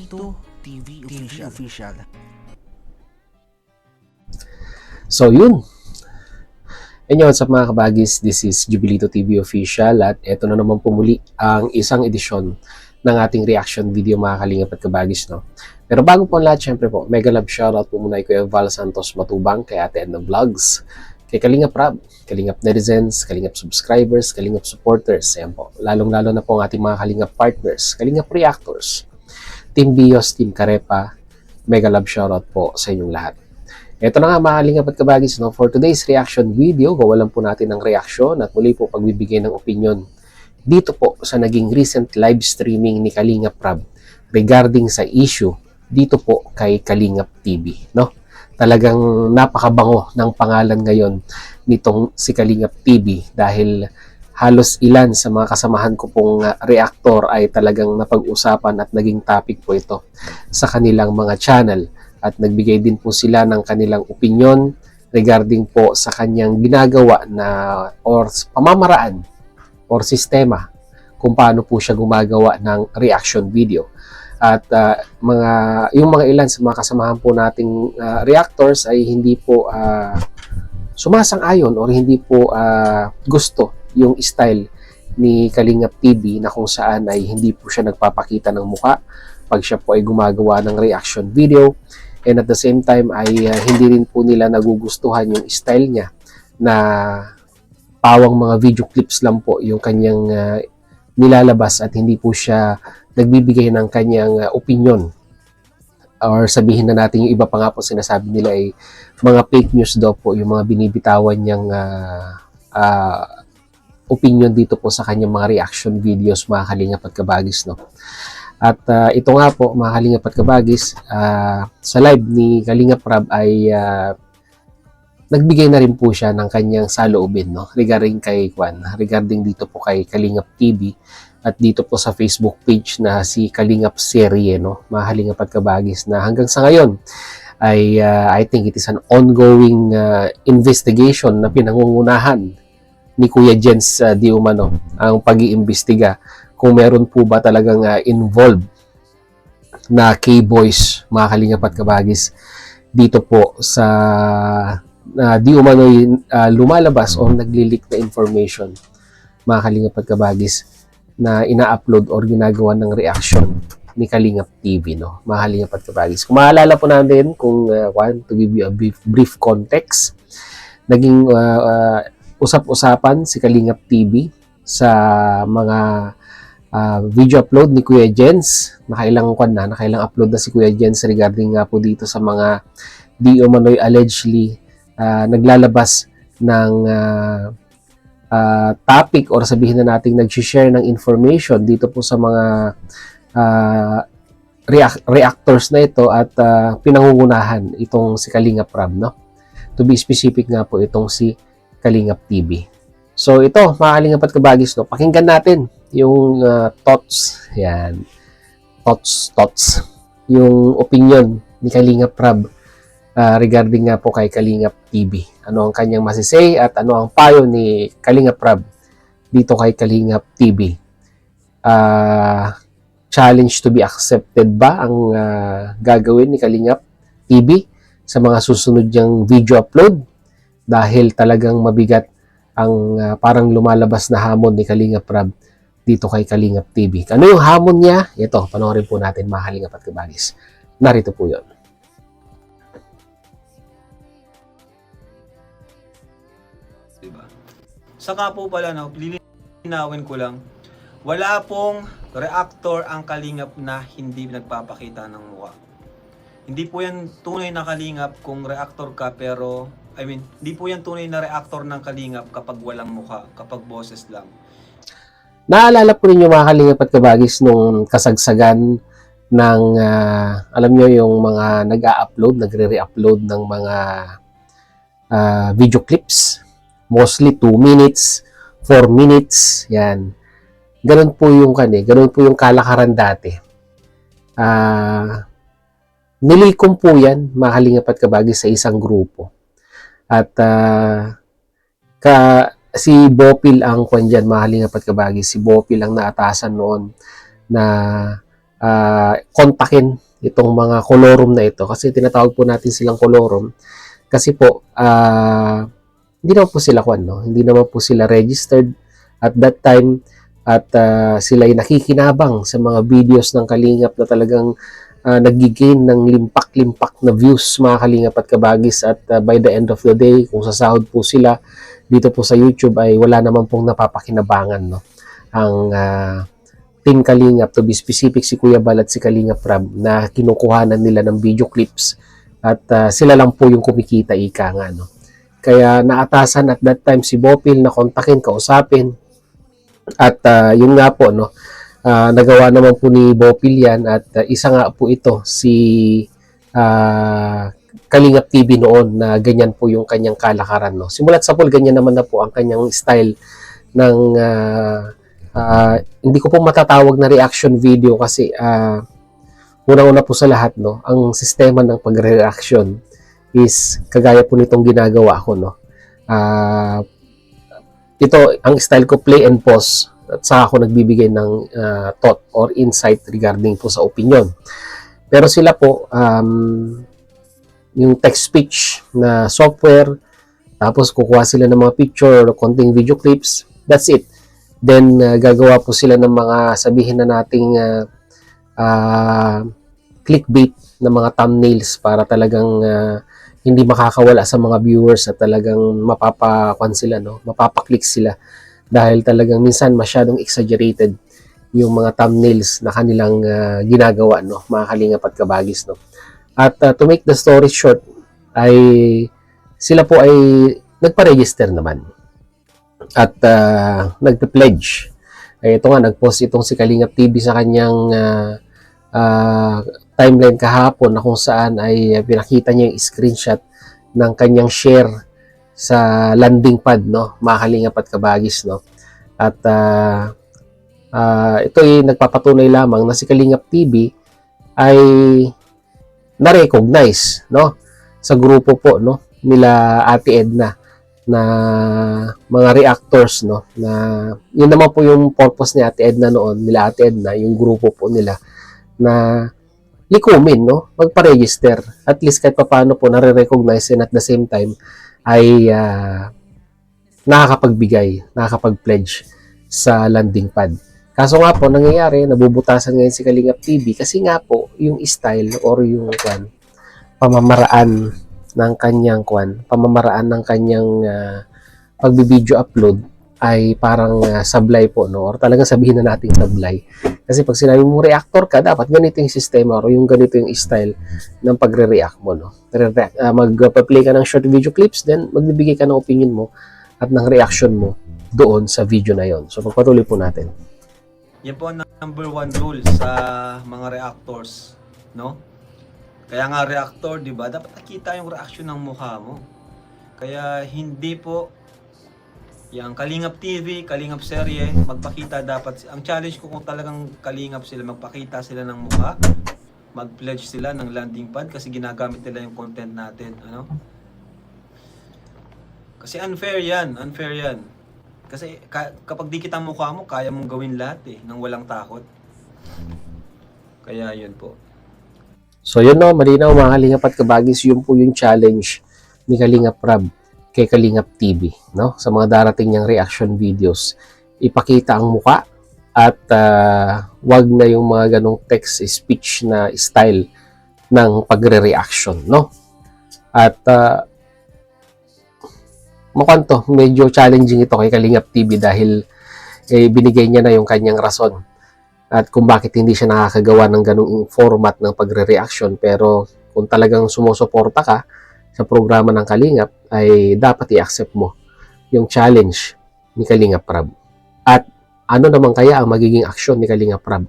Jubilito TV Official. So yun. And yun, sa mga kabagis, this is Jubilito TV Official at eto na naman po muli ang isang edisyon ng ating reaction video mga kalingap at kabagis, no? Pero bago po ang lahat, syempre po, mega love shoutout po muna kay Kuya Val Santos Matubang, kay Ate Edna Vlogs, kay Kalingap Rab, Kalingap Netizens, Kalingap Subscribers, Kalingap Supporters, ayan po. Lalong-lalo na po ang ating mga Kalingap Partners, Kalingap Reactors, Team Bios, Team Karepa, mega love shoutout po sa inyong lahat. Ito na nga mga kalingap at kabagis, no? For today's reaction video, gawa lang po natin ng reaksyon at muli po pagbibigay ng opinion dito po sa naging recent live streaming ni Kalingap Rab regarding sa issue dito po kay Kalingap TV, no? Talagang napakabango ng pangalan ngayon nitong si Kalingap TV dahil halos ilan sa mga kasamahan ko pong reactor ay talagang napag-usapan at naging topic po ito sa kanilang mga channel. At nagbigay din po sila ng kanilang opinion regarding po sa kanyang ginagawa na or pamamaraan or sistema kung paano po siya gumagawa ng reaction video. At yung mga ilan sa mga kasamahan po nating reactors ay hindi po sumasang-ayon or hindi po gusto yung style ni Kalingap TV na kung saan ay hindi po siya nagpapakita ng mukha pag siya po ay gumagawa ng reaction video. And at the same time ay hindi rin po nila nagugustuhan yung style niya na pawang mga video clips lang po yung kanyang nilalabas at hindi po siya nagbibigay ng kanyang opinion. Or sabihin na natin yung iba pa nga po sinasabi nila ay mga fake news daw po yung mga binibitawan niyang opinion dito po sa kanyang mga reaction videos mga kalingap at kabagis, no? At ito nga po mga kalingap at kabagis, sa live ni Kalingap Rab ay nagbigay na rin po siya ng kanyang saloobin, no? Regarding dito po kay Kalingap TV at dito po sa Facebook page na si Kalingap Serye, no? Mga kalingap at kabagis na hanggang sa ngayon ay I think it is an ongoing investigation na pinangungunahan ni Kuya Jens Di Umano ang pag-iimbestiga kung meron po ba talagang involved na K-Boys, mga kalingap at kabagis, dito po sa di umano'y lumalabas o nagli-leak na information, mga kalingap at kabagis, na ina-upload or ginagawa ng reaction ni Kalingap TV, no? Mga kalingap at kabagis. Kung maalala po natin, to give you a brief context, naging usap-usapan si Kalingap TV sa mga video upload ni Kuya Jens. Nakailang upload na si Kuya Jens regarding nga po dito sa mga di umano'y allegedly naglalabas ng topic or sabihin na natin nag-share ng information dito po sa mga reactors na ito at pinangungunahan itong si Kalingap Rab, no? To be specific nga po itong si Kalingap TV. So ito, mga kalingap at kabagis, no? Pakinggan natin yung thoughts, yan, thoughts, yung opinion ni Kalingap Rab regarding nga po kay Kalingap TV. Ano ang kanyang masisay at ano ang payo ni Kalingap Rab dito kay Kalingap TV. Challenge to be accepted ba ang gagawin ni Kalingap TV sa mga susunod niyang video upload dahil talagang mabigat ang parang lumalabas na hamon ni Kalingap Rab dito kay Kalingap TV. Ano yung hamon niya? Ito, panoorin po natin mga kalingap at kabagis. Narito po yun. Diba? Saka po pala, no, lilinawin ko lang, wala pong reactor ang Kalingap na hindi nagpapakita ng mukha. Hindi po yan tunay na Kalingap kung reactor ka, pero hindi po yan tunay na reactor ng Kalingap kapag walang mukha, kapag boses lang. Naalala po ninyo mga kalingap at kabagis nung kasagsagan ng, alam nyo yung mga nag-a-upload, nagre-re-upload ng mga video clips. Mostly 2 minutes, 4 minutes, yan. Ganun po yung kalakaran dati. Nilikom po yan, mga kalingap at kabagis, sa isang grupo. At si Bopil ang kwan dyan, mga kalingap at kabagis. Si Bopil ang naatasan noon na kontakin itong mga kolorum na ito, kasi tinatawag po natin silang kolorum kasi po hindi naman po sila hindi naman po sila registered at that time, at sila ay nakikinabang sa mga videos ng Kalingap na talagang nagigain ng limpak-limpak na views, mga Kalingap at Kabagis, at by the end of the day, kung sasahod po sila dito po sa YouTube, ay wala naman pong napapakinabangan, no? Ang Team Kalingap, to be specific si Kuya Bal at si Kalingap Rab, na kinukuhanan nila ng video clips at sila lang po yung kumikita, ika nga, no? Kaya naatasan at that time si Bopil na kontakin, kausapin, at yun nga po, no, nagawa naman po ni Bopil yan, at isa nga po ito si Kalingap TV noon, na ganyan po yung kanyang kalakaran, no. Simulat sa pool, ganyan naman na po ang kanyang style ng hindi ko po matatawag na reaction video kasi unang-una po sa lahat, no, ang sistema ng pagre-reaction is kagaya po nitong ginagawa ko, no. Ito, ang style ko, play and pause, at saka ako nagbibigay ng thought or insight regarding po sa opinion. Pero sila po, yung text speech na software, tapos kukuha sila ng mga picture or konting video clips, that's it. Then, gagawa po sila ng mga, sabihin na nating clickbait na mga thumbnails para talagang hindi makakawala sa mga viewers at talagang mapapaklik sila dahil talagang minsan masyadong exaggerated yung mga thumbnails na kanilang ginagawa, no, mga Kalingap at Kabagis, no. At to make the story short, ay sila po ay nagpa-register naman at nagpe-pledge. Ito nga, nag-post itong si Kalingap TV sa kanyang timeline kahapon, na kung saan ay pinakita niya yung screenshot ng kanyang share sa landing pad, no, mga Kalingap at Kabagis, no. At ito ay nagpapatunay lamang na si Kalingap TV ay na-recognize, no, sa grupo po, no, nila Ate Edna, na mga reactors, no, na yun naman po yung purpose ni Ate Edna noon, nila Ate Edna, yung grupo po nila, na likumin, no, magpa-register, at least kahit paano po nare-recognize, and at the same time ay nakakapag-pledge sa landing pad. Kaso nga po, nangyayari, nabubutasan ngayon si Kalingap TV kasi nga po, yung style or yung pamamaraan ng kanyang pagbi-video upload ay parang sablay po, no, or talagang sabihin na natin sablay. Kasi pag sinabi mo reactor ka, dapat ganito yung sistema or yung ganito yung style ng pagre-react mo, no. Mag-play ka ng short video clips, then magbibigay ka ng opinion mo at ng reaction mo doon sa video na yon. So pagpatuloy po natin. Yan po ang number one rule sa mga reactors, no? Kaya nga reactor, di ba? Dapat nakita yung reaction ng mukha mo. Kaya hindi po yung Kalingap TV, Kalingap serye, magpakita dapat. Ang challenge ko kung talagang Kalingap sila, magpakita sila ng mukha, mag-pledge sila ng landing pad kasi ginagamit nila yung content natin, ano? Kasi unfair yan. Kasi kapag di kita mukha mo, kaya mong gawin lahat nang walang takot. Kaya yun po. So yun, no, malinaw mga Kalingap at Kabagis, yun po yung challenge ni Kalingap Rab kay Kalingap TV, no, sa mga darating niyang reaction videos. Ipakita ang muka at wag na yung mga ganong text speech na style ng pagre-reaction, no. At mukhang to, medyo challenging ito kay Kalingap TV dahil binigay niya na yung kanyang rason at kung bakit hindi siya nakakagawa ng ganung format ng pagre-reaction. Pero kung talagang sumusuporta ka sa programa ng Kalingap, ay dapat i-accept mo yung challenge ni Kalingap Rab. At ano naman kaya ang magiging aksyon ni Kalingap Rab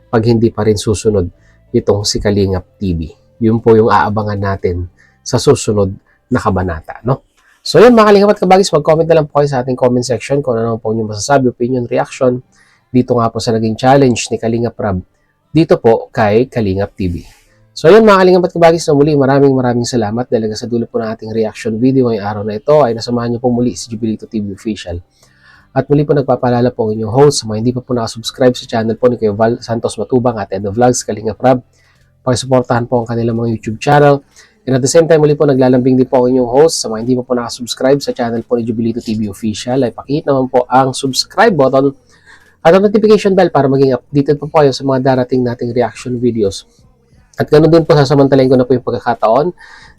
pag hindi pa rin susunod itong si Kalingap TV? Yun po yung aabangan natin sa susunod na kabanata, no? So yun mga Kalingap at Kabagis, mag-comment na lang po kayo sa ating comment section kung ano naman po yung masasabi, opinion, reaction dito nga po sa naging challenge ni Kalingap Rab dito po kay Kalingap TV. So yun mga Kalingap at Kabagis, na muli maraming salamat dahil sa dulo po ng ating reaction video ngayong araw na ito ay nasamahan niyo po muli si Jubilito TV Official. At muli po nagpapaalala po ang inyong host sa mga hindi pa po nakasubscribe sa channel po ni Kuya Val Santos Matubang at Edo Vlogs, Kalingap Rab. Pakisuportahan po ang kanilang mga YouTube channel. And at the same time, muli po naglalambing din po ang inyong host sa mga hindi pa po nakasubscribe sa channel po ni Jubilito TV Official. Ay pakihit naman po ang subscribe button at ang notification bell para maging updated po kayo sa mga darating nating reaction videos. At ganoon din po sasamantalayin ko na po yung pagkakataon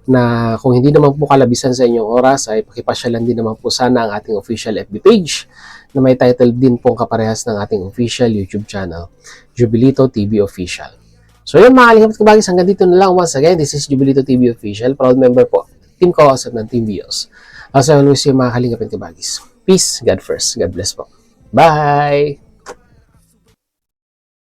na kung hindi naman po kalabisan sa inyong oras ay pakipasyalan din naman po sana ang ating official FB page na may title din pong kaparehas ng ating official YouTube channel, Jubilito TV Official. So yun mga kalingap kabagis, hanggang dito na lang. Once again, this is Jubilito TV Official, proud member po, team co-host ng Team Bios. As I always say mga kalingap kabagis, peace, God first, God bless po. Bye!